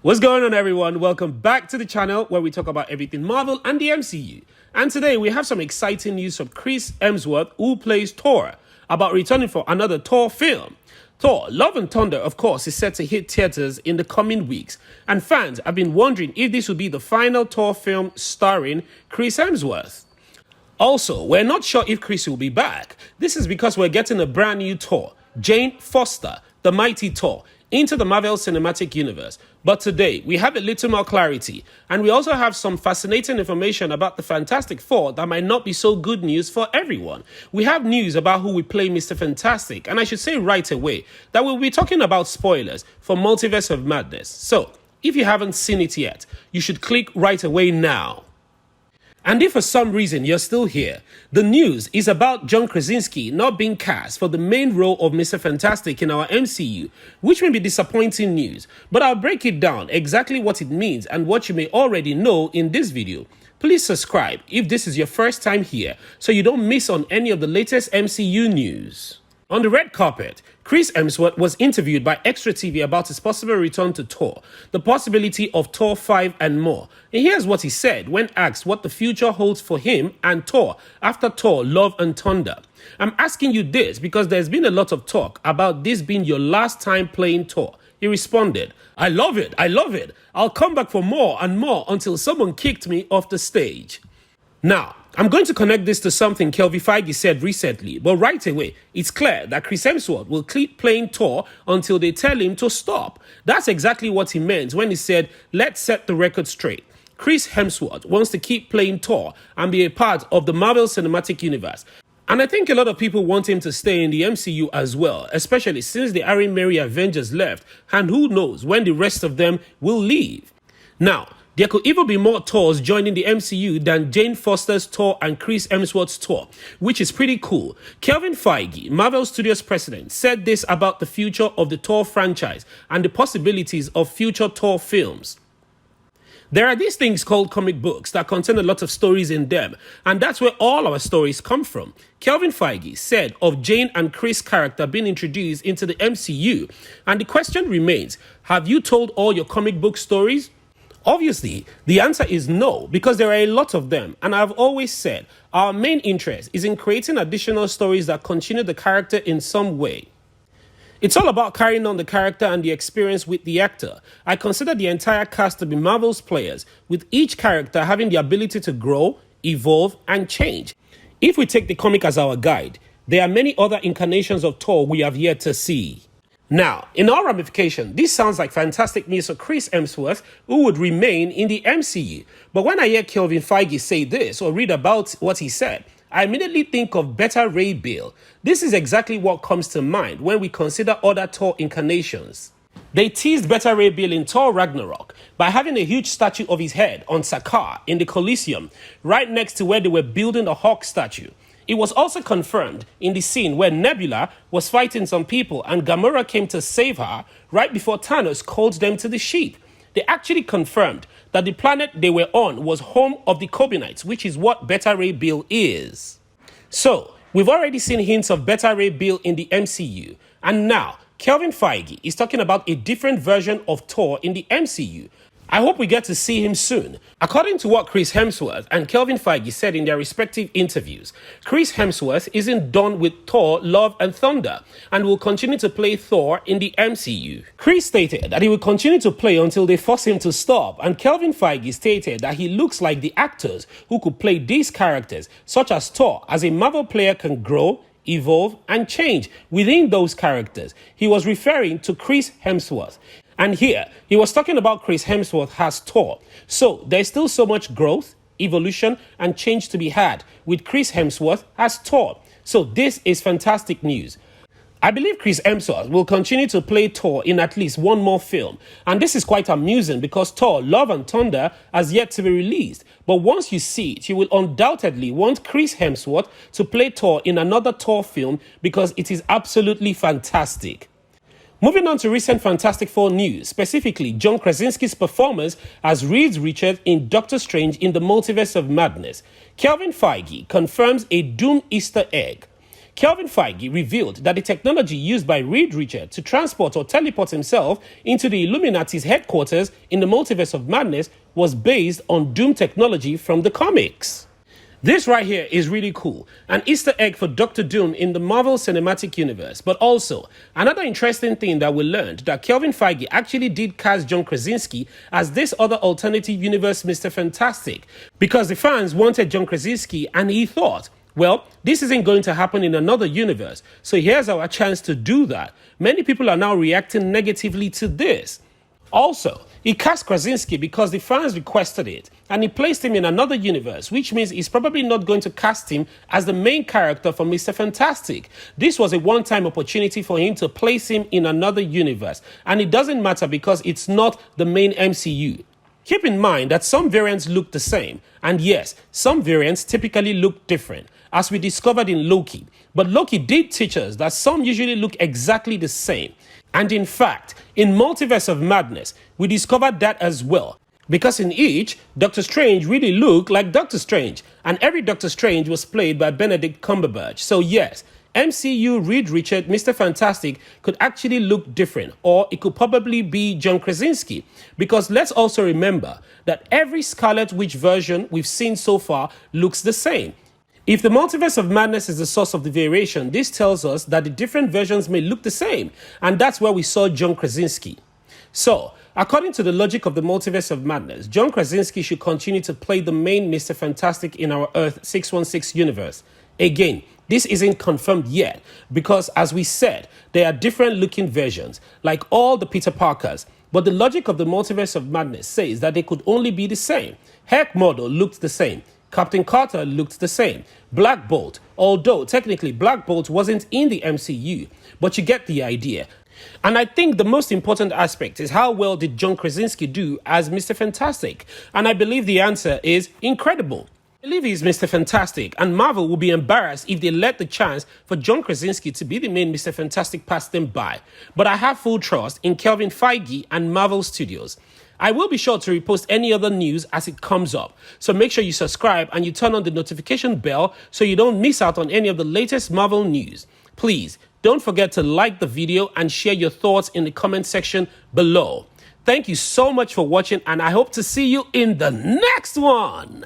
What's going on, everyone? Welcome back to the channel where we talk about everything Marvel and the MCU. And today we have some exciting news from Chris Hemsworth, who plays Thor, about returning for another Thor film. Thor, Love and Thunder, of course, is set to hit theaters in the coming weeks, and fans have been wondering if this will be the final Thor film starring Chris Hemsworth. Also, we're not sure if Chris will be back. This is because we're getting a brand new Thor, Jane Foster, the mighty Thor, into the Marvel Cinematic Universe. But today, we have a little more clarity, and we also have some fascinating information about the Fantastic Four that might not be so good news for everyone. We have news about who will play Mr. Fantastic, and I should say right away that we'll be talking about spoilers for Multiverse of Madness. So, if you haven't seen it yet, you should click right away now. And if for some reason you're still here, the news is about John Krasinski not being cast for the main role of Mr. Fantastic in our MCU, which may be disappointing news, but I'll break it down exactly what it means and what you may already know in this video. Please subscribe if this is your first time here so you don't miss on any of the latest MCU news. On the red carpet, Chris Hemsworth was interviewed by Extra TV about his possible return to Thor, the possibility of Thor 5 and more. And here's what he said when asked what the future holds for him and Thor after Thor, Love and Thunder. I'm asking you this because there's been a lot of talk about this being your last time playing Thor. He responded, I love it. I'll come back for more and more until someone kicked me off the stage. Now, I'm going to connect this to something Feige said recently, but right away, it's clear that Chris Hemsworth will keep playing Thor until they tell him to stop. That's exactly what he meant when he said, let's set the record straight. Chris Hemsworth wants to keep playing Thor and be a part of the Marvel Cinematic Universe. And I think a lot of people want him to stay in the MCU as well, especially since the Iron Mary Avengers left, and who knows when the rest of them will leave. Now, there could even be more Thors joining the MCU than Jane Foster's Thor and Chris Hemsworth's Thor, which is pretty cool. Kevin Feige, Marvelstudios president, said this about the future of the Thor franchise and the possibilities of future Thor films. There are these things called comic books that contain a lot of stories in them, and that's where all our stories come from. Kevin Feige said of Jane and Chris' character being introduced into the MCU, and the question remains, have you told all your comic book stories? Obviously, the answer is no, because there are a lot of them, and I've always said our main interest is in creating additional stories that continue the character in some way. It's all about carrying on the character and the experience with the actor. I consider the entire cast to be Marvel's players, with each character having the ability to grow, evolve, and change. If we take the comic as our guide, there are many other incarnations of Thor we have yet to see. Now, in all ramification, this sounds like fantastic news for Chris Hemsworth, who would remain in the MCU. But when I hear Kevin Feige say this or read about what he said, I immediately think of Beta Ray Bill. This is exactly what comes to mind when we consider other Thor incarnations. They teased Beta Ray Bill in Thor Ragnarok by having a huge statue of his head on Sakaar in the Colosseum, right next to where they were building a Hulk statue. It was also confirmed in the scene where Nebula was fighting some people and Gamora came to save her right before Thanos called them to the ship. They actually confirmed that the planet they were on was home of the Kobanites, which is what Beta Ray Bill is. So, we've already seen hints of Beta Ray Bill in the MCU, and now Kevin Feige is talking about a different version of Thor in the MCU. I hope we get to see him soon. According to what Chris Hemsworth and Kevin Feige said in their respective interviews, Chris Hemsworth isn't done with Thor, Love and Thunder and will continue to play Thor in the MCU. Chris stated that he will continue to play until they force him to stop, and Kevin Feige stated that he looks like the actors who could play these characters, such as Thor, as a Marvel player can grow, evolve and change within those characters. He was referring to Chris Hemsworth. And here, he was talking about Chris Hemsworth as Thor. So, there's still so much growth, evolution, and change to be had with Chris Hemsworth as Thor. So, this is fantastic news. I believe Chris Hemsworth will continue to play Thor in at least one more film. And this is quite amusing because Thor, Love and Thunder has yet to be released. But once you see it, you will undoubtedly want Chris Hemsworth to play Thor in another Thor film because it is absolutely fantastic. Moving on to recent Fantastic Four news, specifically John Krasinski's performance as Reed Richards in Doctor Strange in the Multiverse of Madness. Kevin Feige confirms a Doom Easter egg. Kevin Feige revealed that the technology used by Reed Richards to transport or teleport himself into the Illuminati's headquarters in the Multiverse of Madness was based on Doom technology from the comics. This right here is really cool, an Easter egg for Dr. Doom in the Marvel Cinematic Universe, but also another interesting thing that we learned that Kevin Feige actually did cast John Krasinski as this other alternative universe Mr. Fantastic because the fans wanted John Krasinski and he thought, well, this isn't going to happen in another universe, so here's our chance to do that. Many people are now reacting negatively to this. Also, he cast Krasinski because the fans requested it, and he placed him in another universe, which means he's probably not going to cast him as the main character for Mr. Fantastic. This was a one-time opportunity for him to place him in another universe, and it doesn't matter because it's not the main MCU. Keep in mind that some variants look the same, and yes, some variants typically look different, as we discovered in Loki. But Loki did teach us that some usually look exactly the same. And in fact, in Multiverse of Madness, we discovered that as well. Because in each, Doctor Strange really looked like Doctor Strange, and every Doctor Strange was played by Benedict Cumberbatch. So yes, MCU Reed Richards, Mr. Fantastic could actually look different, or it could probably be John Krasinski. Because let's also remember that every Scarlet Witch version we've seen so far looks the same. If the Multiverse of Madness is the source of the variation, this tells us that the different versions may look the same, and that's where we saw John Krasinski. So, according to the logic of the Multiverse of Madness, John Krasinski should continue to play the main Mr. Fantastic in our Earth 616 universe. Again, this isn't confirmed yet, because as we said, there are different looking versions, like all the Peter Parkers. But the logic of the Multiverse of Madness says that they could only be the same. Heck Model looked the same. Captain Carter looked the same. Black Bolt, although technically Black Bolt wasn't in the MCU, but you get the idea. And I think the most important aspect is how well did John Krasinski do as Mr. Fantastic? And I believe the answer is incredible. I believe he's Mr. Fantastic, and Marvel will be embarrassed if they let the chance for John Krasinski to be the main Mr. Fantastic pass them by. But I have full trust in Kevin Feige and Marvelstudios. I will be sure to repost any other news as it comes up. So make sure you subscribe and you turn on the notification bell so you don't miss out on any of the latest Marvel news. Please don't forget to like the video and share your thoughts in the comment section below. Thank you so much for watching, and I hope to see you in the next one.